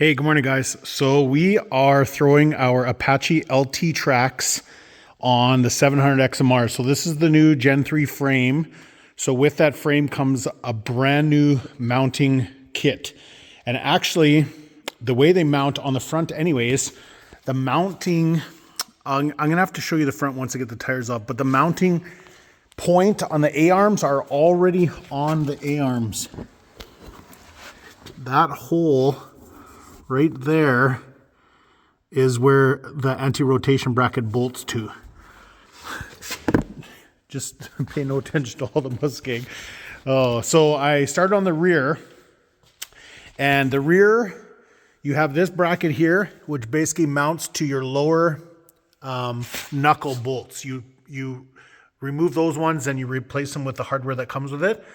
Hey, good morning, guys. So we are throwing our Apache LT tracks on the 700 XMR. So this is the new Gen 3 frame. So with that frame comes a brand new mounting kit. And actually, the way they mount on the front anyways, the mounting, I'm going to have to show you the front once I get the tires off, but the mounting point on the A-arms are already on the A-arms. That hole right there is where the anti-rotation bracket bolts to. Just pay no attention to all the muskeg. Oh, so I started on the rear, and the rear, you have this bracket here, which basically mounts to your lower knuckle bolts. You remove those ones and you replace them with the hardware that comes with it.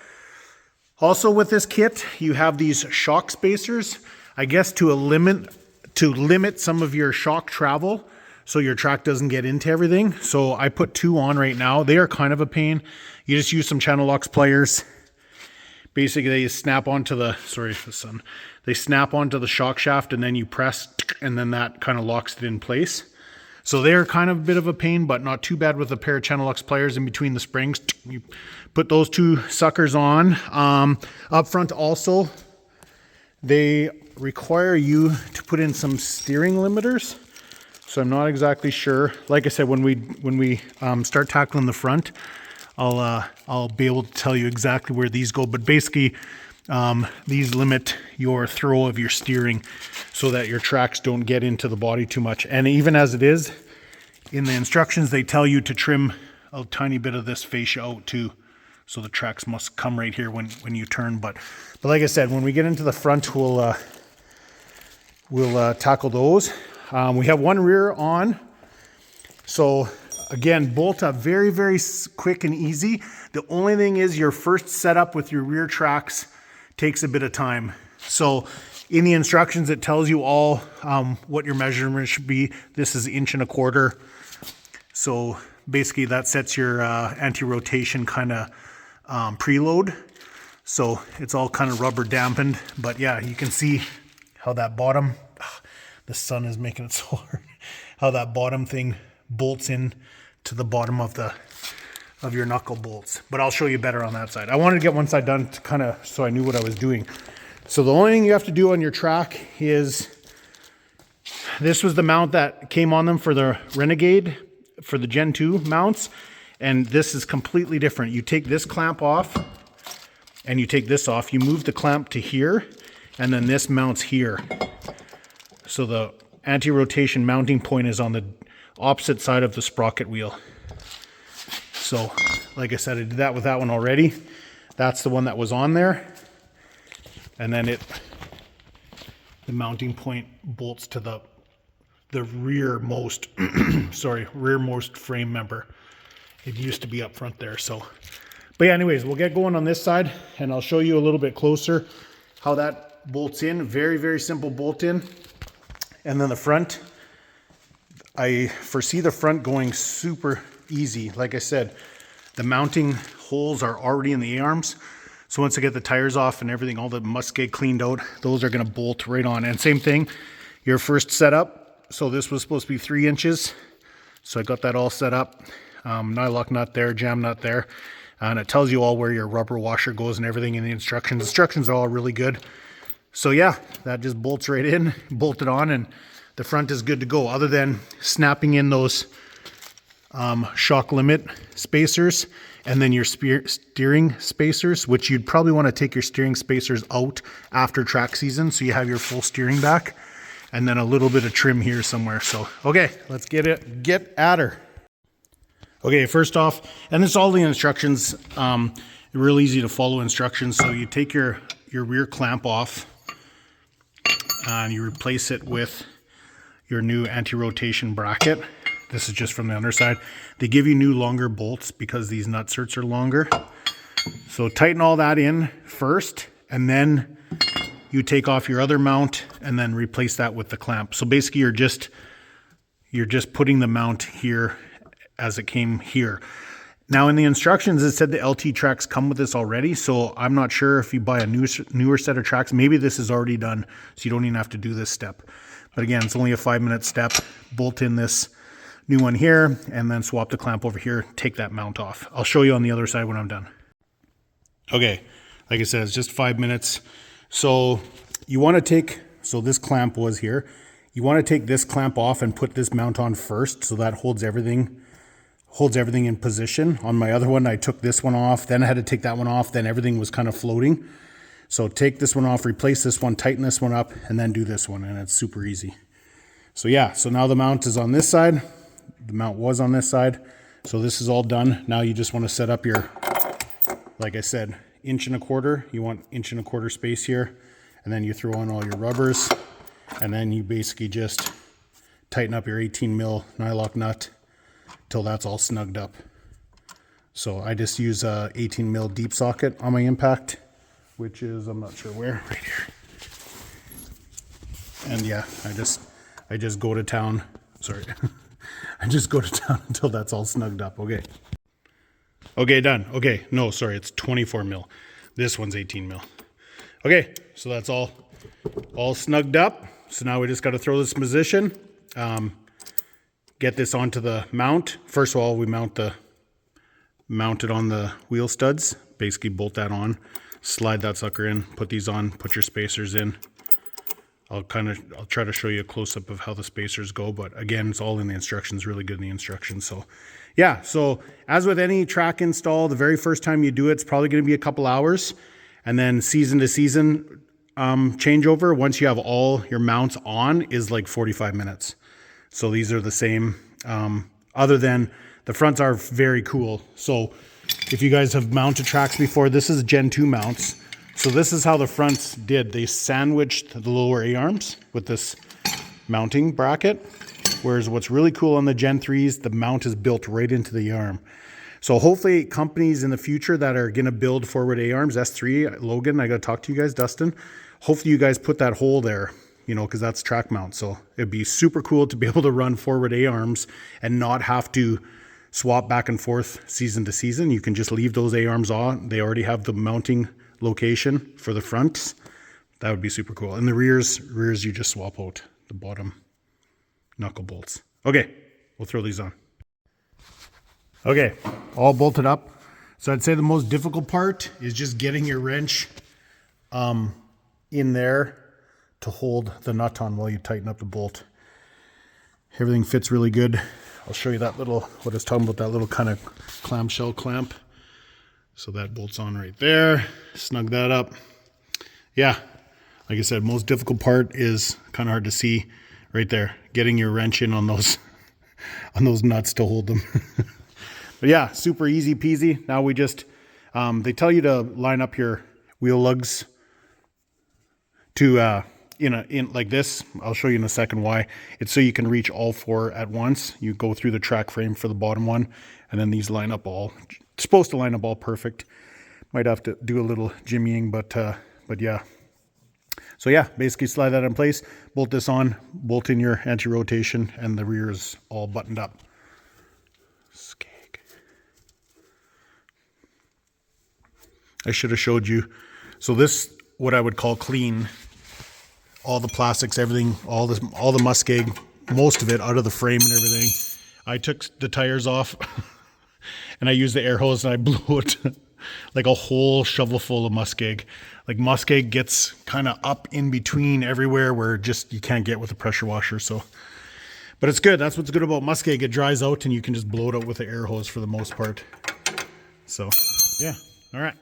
Also with this kit, you have these shock spacers, I guess to limit some of your shock travel so your track doesn't get into everything. So I put 2 on right now. They are kind of a pain. You just use some channel locks pliers. Basically they snap onto the, they snap onto the shock shaft and then you press and then that kind of locks it in place. So they're kind of a bit of a pain, but not too bad with a pair of channel locks pliers in between the springs. You put those 2 suckers on. Up front also, they require you to put in some steering limiters. So I'm not exactly sure. Like I said, when we start tackling the front, I'll be able to tell you exactly where these go. But basically, these limit your throw of your steering so that your tracks don't get into the body too much. And even as it is, in the instructions, they tell you to trim a tiny bit of this fascia out too. So the tracks must come right here when you turn. But like I said, when we get into the front, we'll tackle those. We have one rear on. So again, bolt up very, very quick and easy. The only thing is your first setup with your rear tracks takes a bit of time. So in the instructions, it tells you all what your measurement should be. This is 1.25 inches. So basically that sets your anti-rotation kind of preload. So it's all kind of rubber dampened. But yeah, you can see how that bottom, the sun is making it so hard, how that bottom thing bolts in to the bottom of your knuckle bolts. But I'll show you better on that side. I wanted to get one side done to kind of so I knew what I was doing. So the only thing you have to do on your track is, this was the mount that came on them for the Renegade, for the Gen 2 mounts. And this is completely different. You take this clamp off and you take this off. You move the clamp to here and then this mounts here. So the anti-rotation mounting point is on the opposite side of the sprocket wheel. So like I said, I did that with that one already. That's the one that was on there. And then the mounting point bolts to the rearmost, rearmost frame member. It used to be up front there. So, but yeah, anyways, we'll get going on this side and I'll show you a little bit closer how that bolts in. Very, very simple bolt in. And then the front, I foresee the front going super easy. Like I said, the mounting holes are already in the A-arms. So once I get the tires off and everything, all the muskeg cleaned out, those are going to bolt right on. And same thing, your first setup. So this was supposed to be 3 inches. So I got that all set up. Nylock nut there, jam nut there. And it tells you all where your rubber washer goes and everything in the instructions. Instructions are all really good. So yeah, that just bolts right in, bolted on, and the front is good to go, other than snapping in those shock limit spacers and then your steering spacers, which you'd probably want to take your steering spacers out after track season so you have your full steering back, and then a little bit of trim here somewhere. So okay, let's get at her. Okay, first off, and this is all the instructions, real easy to follow instructions. So you take your rear clamp off and you replace it with your new anti-rotation bracket. This is just from the underside. They give you new longer bolts because these nutserts are longer. So tighten all that in first, and then you take off your other mount and then replace that with the clamp. So basically you're just putting the mount here as it came here. Now in the instructions, it said the LT tracks come with this already. So I'm not sure if you buy a newer set of tracks, maybe this is already done. So you don't even have to do this step. But again, it's only a 5-minute step. Bolt in this new one here and then swap the clamp over here, take that mount off. I'll show you on the other side when I'm done. Okay, like I said, it's just 5 minutes. So you want to take, so this clamp was here. You want to take this clamp off and put this mount on first, so that holds everything in position. On my other one, I took this one off, then I had to take that one off, then everything was kind of floating. So take this one off, replace this one, tighten this one up, and then do this one, and it's super easy. So yeah, so now the mount is on this side. The mount was on this side. So this is all done. Now you just want to set up your, like I said, 1.25 inches. You want 1.25 inches space here. And then you throw on all your rubbers. And then you basically just tighten up your 18 mil nylock nut till that's all snugged up. So I just use a 18 mil deep socket on my impact, which is, I'm not sure where, right here. And yeah, I just go to town. Sorry. I just go to town until that's all snugged up. Okay. Okay, done. Okay. No, sorry. It's 24 mil. This one's 18 mil. Okay. So that's all snugged up. So now we just got to throw this in position. Get this onto the mount. First of all, we mount it on the wheel studs. Basically bolt that on, slide that sucker in, put these on, put your spacers in. I'll try to show you a close-up of how the spacers go, but again, it's all in the instructions, really good in the instructions. So yeah, so as with any track install, the very first time you do it, it's probably going to be a couple hours, and then season to season changeover, once you have all your mounts on, is like 45 minutes. So these are the same, other than the fronts are very cool. So if you guys have mounted tracks before, this is Gen 2 mounts. So this is how the fronts did. They sandwiched the lower A-arms with this mounting bracket. Whereas what's really cool on the Gen 3s, the mount is built right into the arm. So hopefully companies in the future that are going to build forward A-arms, S3, Logan, I got to talk to you guys, Dustin. Hopefully you guys put that hole there, you know, because that's track mount. So it'd be super cool to be able to run forward A-arms and not have to swap back and forth season to season. You can just leave those A-arms on. They already have the mounting location for the fronts. That would be super cool. And the rears you just swap out the bottom knuckle bolts. Okay, we'll throw these on. Okay, all bolted up. So I'd say the most difficult part is just getting your wrench in there to hold the nut on while you tighten up the bolt. Everything fits really good. I'll show you that little, what I was talking about, that little kind of clamshell clamp. So that bolts on right there. Snug that up. Yeah, like I said, most difficult part is kind of hard to see right there. Getting your wrench in on those nuts to hold them. But yeah, super easy peasy. Now we just, they tell you to line up your wheel lugs to in like this. I'll show you in a second why. It's so you can reach all four at once. You go through the track frame for the bottom one, and then these line up all. It's supposed to line up all perfect. Might have to do a little jimmying, but yeah. So yeah, basically slide that in place, bolt this on, bolt in your anti-rotation, and the rear is all buttoned up. Skeg. I should have showed you. So this, what I would call clean, all the plastics, everything, all the muskeg, most of it out of the frame and everything. I took the tires off and I used the air hose and I blew it like a whole shovel full of muskeg. Like muskeg gets kind of up in between everywhere where just you can't get with a pressure washer. So, but it's good. That's what's good about muskeg. It dries out and you can just blow it out with the air hose for the most part. So yeah, all right.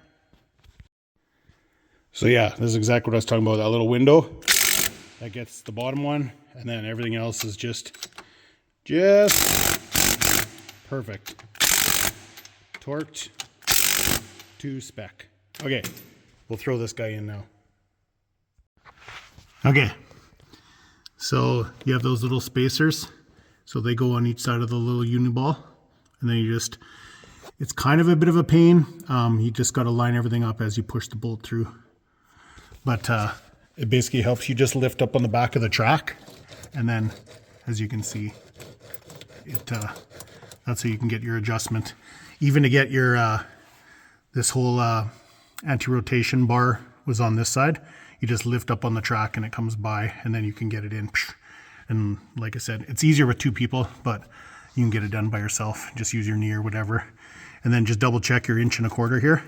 So yeah, this is exactly what I was talking about, that little window. That gets the bottom one, and then everything else is just perfect. Torqued to spec. Okay, we'll throw this guy in now. Okay, so you have those little spacers. So they go on each side of the little uniball, and then you just, it's kind of a bit of a pain. You just got to line everything up as you push the bolt through. But it basically helps you just lift up on the back of the track, and then as you can see, it that's how you can get your adjustment. even to get your, this whole anti-rotation bar was on this side. You just lift up on the track and it comes by, and then you can get it in. And like I said, it's easier with two people, but you can get it done by yourself. Just use your knee or whatever. And then just double check your 1.25 inches here.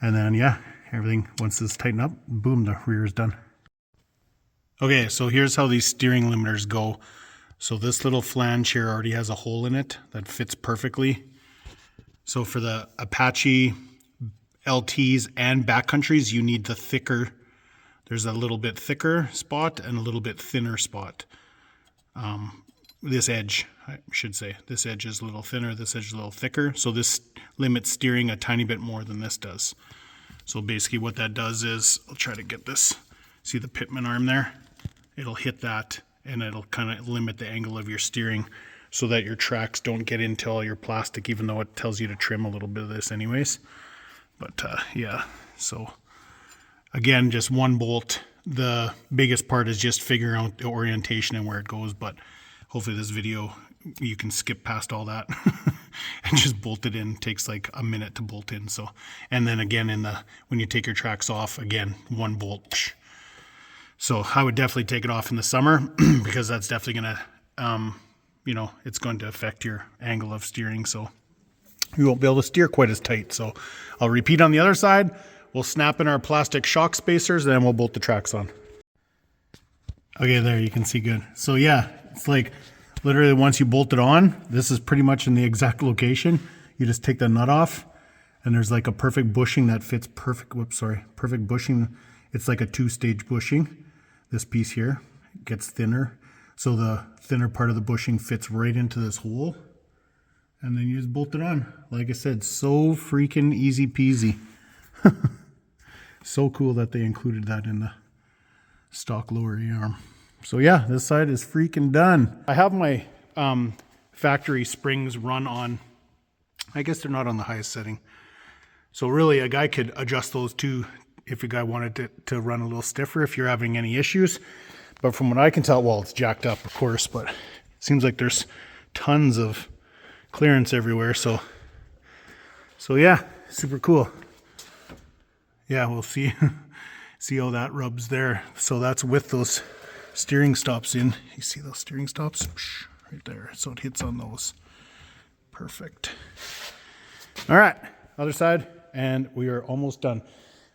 And then, yeah, everything, once this tighten up, boom, the rear is done. Okay, so here's how these steering limiters go. So this little flange here already has a hole in it that fits perfectly. So for the Apache LTs and backcountries, you need the thicker. There's a little bit thicker spot and a little bit thinner spot. This edge, I should say, this edge is a little thinner, this edge is a little thicker. So this limits steering a tiny bit more than this does. So basically what that does is, I'll try to get this, see the pitman arm there? It'll hit that and it'll kind of limit the angle of your steering so that your tracks don't get into all your plastic, even though it tells you to trim a little bit of this anyways. But yeah, so again, just one bolt. The biggest part is just figuring out the orientation and where it goes, but hopefully this video, you can skip past all that and just bolt it in. It takes like a minute to bolt in. So, and then again, when you take your tracks off, again, one bolt. So I would definitely take it off in the summer because that's definitely gonna, you know, it's going to affect your angle of steering. So you won't be able to steer quite as tight. So I'll repeat on the other side. We'll snap in our plastic shock spacers, and then we'll bolt the tracks on. Okay, there, you can see good. So yeah, it's like literally once you bolt it on, this is pretty much in the exact location. You just take the nut off, and there's like a perfect bushing that fits perfect, perfect bushing. It's like a 2-stage bushing. This piece here gets thinner. So the thinner part of the bushing fits right into this hole. And then you just bolt it on. Like I said, so freaking easy peasy. So cool that they included that in the stock lower arm. So yeah, this side is freaking done. I have my factory springs run on, I guess they're not on the highest setting. So really a guy could adjust those too if a guy wanted to run a little stiffer if you're having any issues. But from what I can tell, well, it's jacked up of course, but it seems like there's tons of clearance everywhere. So yeah, super cool. Yeah, we'll see how that rubs there. So that's with those steering stops in. You see those steering stops? Right there. So it hits on those. Perfect. All right, other side, and we are almost done.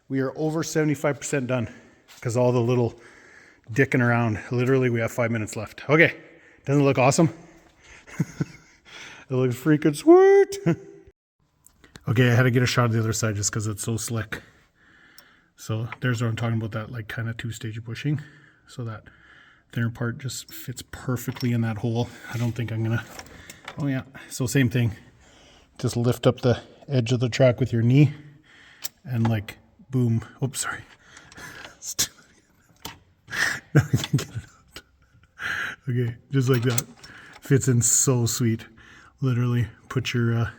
We are over 75% done because all the little dicking around. Literally, we have 5 minutes left. Okay, doesn't it look awesome? It looks freaking sweet. Okay, I had to get a shot of the other side just because it's so slick. So there's what I'm talking about, that like kind of 2-stage bushing. So that thinner part just fits perfectly in that hole. I don't think I'm gonna, oh yeah. So same thing, just lift up the edge of the track with your knee and like boom. Oops, sorry. No, I can get it out. Okay, just like that. Fits in so sweet. Literally put your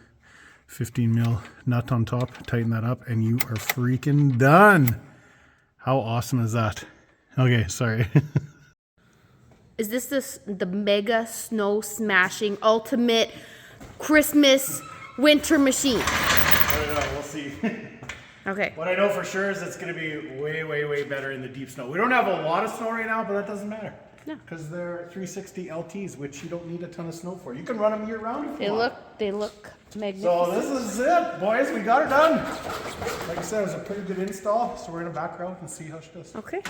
15 mil nut on top, tighten that up, and you are freaking done. How awesome is that? Okay, sorry. Is this the mega snow smashing ultimate Christmas winter machine? I don't know, we'll see. Okay. What I know for sure is it's going to be way, way, way better in the deep snow. We don't have a lot of snow right now, but that doesn't matter. No. Because they're 360 LTs, which you don't need a ton of snow for. You can run them year round if you want. They look magnificent. So this is it, boys. We got her done. Like I said, it was a pretty good install. So we're going to back her out and see how she does. Okay.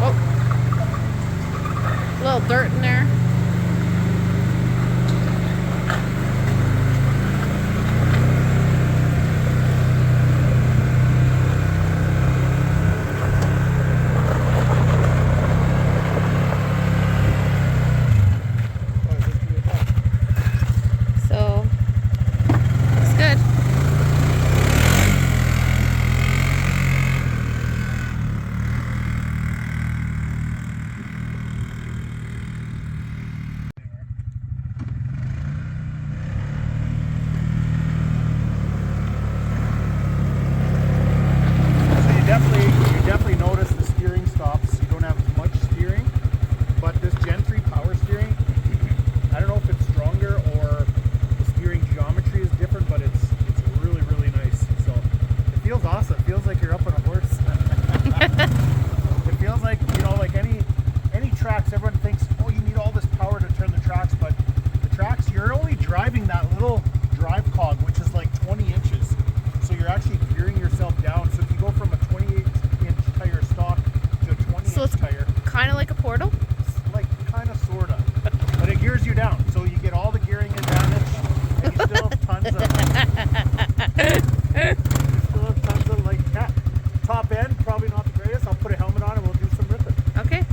Oh. A little dirt in there. Kind of like a portal? Like kind of sorta, but it gears you down, so you get all the gearing advantage, and you still have tons of like top end. Probably not the greatest. I'll put a helmet on and we'll do some ripping. Okay.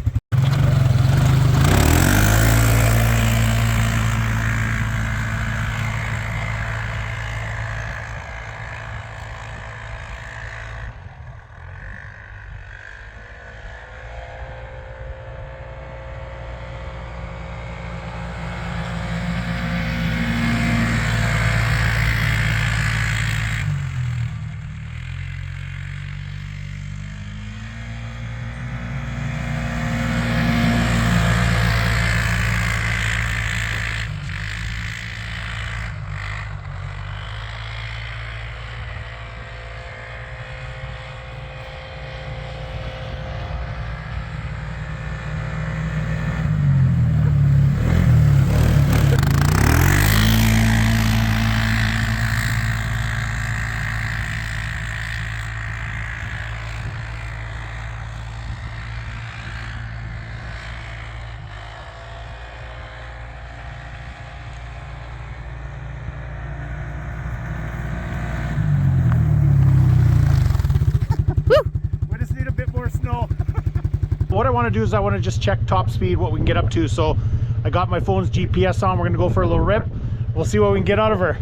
We just need a bit more snow. What I want to do is I want to just check top speed, what we can get up to. So I got my phone's GPS on. We're going to go for a little rip. We'll see what we can get out of her.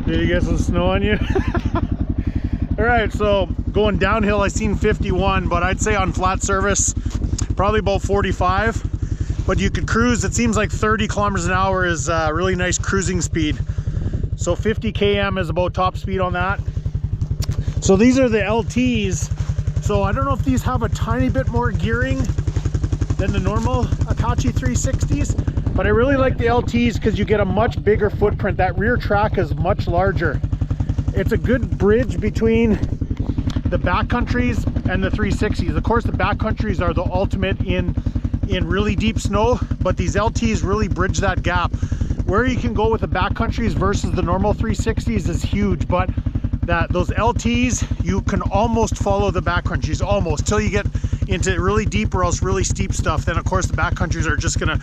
Did you get some snow on you? All right, so going downhill, I seen 51, but I'd say on flat surface, probably about 45. But you could cruise, it seems like 30 kilometers an hour is really nice cruising speed. So 50 km is about top speed on that. So these are the LTs. So I don't know if these have a tiny bit more gearing than the normal Apache 360s, but I really like the LTs because you get a much bigger footprint. That rear track is much larger. It's a good bridge between the backcountries and the 360s. Of course, the backcountries are the ultimate in really deep snow, but these LTs really bridge that gap. Where you can go with the backcountries versus the normal 360s is huge, but those LTs, you can almost follow the backcountries, almost, till you get into really deep or else really steep stuff. Then of course the backcountries are just gonna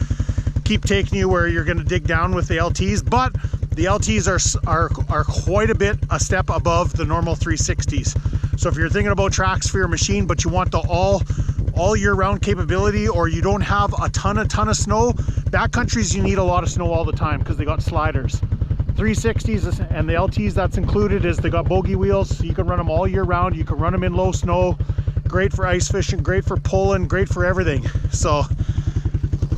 keep taking you where you're gonna dig down with the LTs, but the LTs are quite a bit a step above the normal 360s. So if you're thinking about tracks for your machine, but you want the all year round capability, or you don't have a ton of snow, Backcountries, you need a lot of snow all the time because they got sliders. 360s and the LTs that's included is they got bogey wheels, so you can run them all year round. You can run them in low snow. Great for ice fishing, great for pulling, great for everything. So,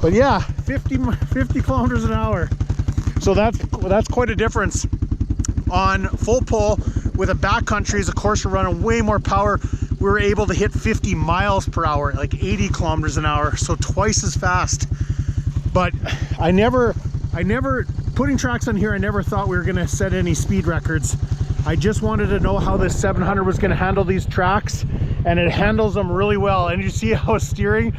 but yeah, 50 kilometers an hour. So that's quite a difference. On full pull with a backcountries, of course, we're running way more power. We were able to hit 50 miles per hour, like 80 kilometers an hour, so twice as fast. But I never, putting tracks on here, I never thought we were gonna set any speed records. I just wanted to know how this 700 was gonna handle these tracks, and it handles them really well. And you see how it's steering,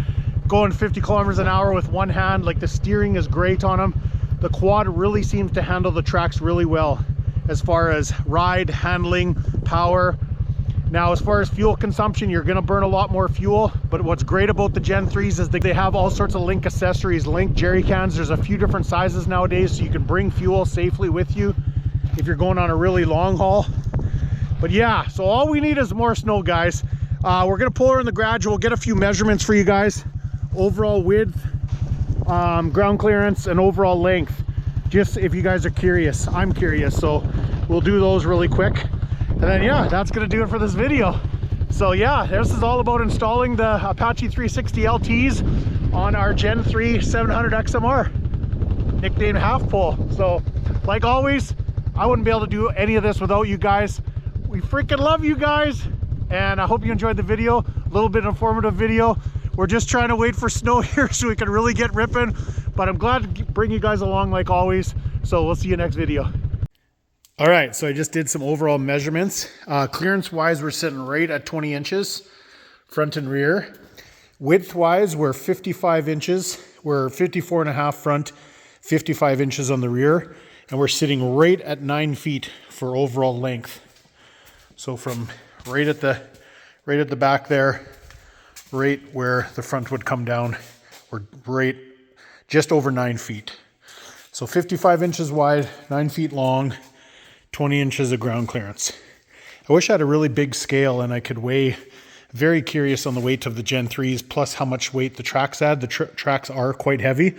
going 50 kilometers an hour with one hand, like the steering is great on them. The quad really seems to handle the tracks really well as far as ride, handling, power. Now, as far as fuel consumption, you're gonna burn a lot more fuel, but what's great about the Gen 3s is they have all sorts of Link accessories, Link jerry cans. There's a few different sizes nowadays, so you can bring fuel safely with you if you're going on a really long haul. But yeah, so all we need is more snow, guys. We're gonna pull her in the garage. We'll get a few measurements for you guys. Overall width, ground clearance, and overall length. Just if you guys are curious, I'm curious, so we'll do those really quick. And then yeah, that's gonna do it for this video. So yeah, this is all about installing the Apache 360 LTs on our Gen 3 700 XMR, nicknamed HalfPull. So like always, I wouldn't be able to do any of this without you guys. We freaking love you guys, and I hope you enjoyed the video. A little bit informative video. We're just trying to wait for snow here so we can really get ripping, but I'm glad to bring you guys along like always. So we'll see you next video. All right, so I just did some overall measurements. Clearance wise, we're sitting right at 20 inches, front and rear. Width wise, we're 55 inches. We're 54 and a half front, 55 inches on the rear, and we're sitting right at 9 feet for overall length. So from right at the back there, right where the front would come down, we're right just over 9 feet. So 55 inches wide, 9 feet long, 20 inches of ground clearance. I wish I had a really big scale and I could weigh. Very curious on the weight of the Gen 3s, plus how much weight the tracks add. The tracks are quite heavy,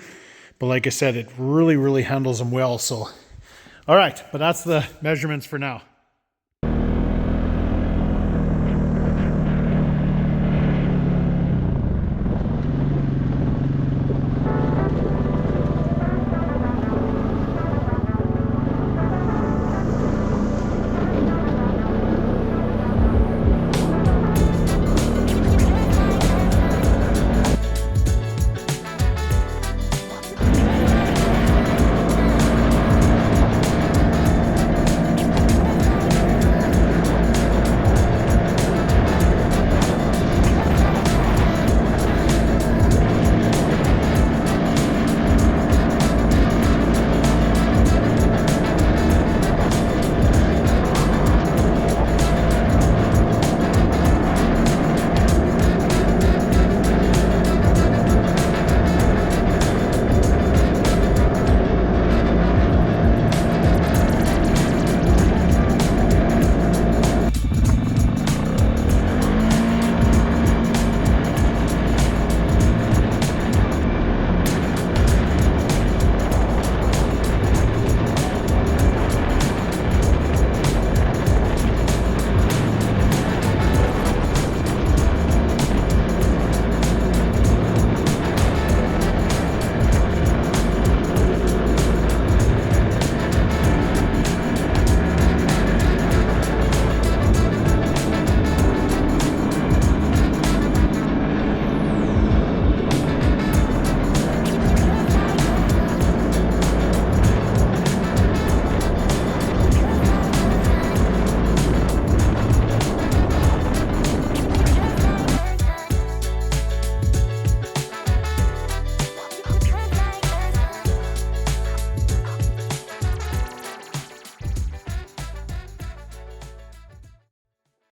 but like I said, it really handles them well. So, all right, but that's the measurements for now.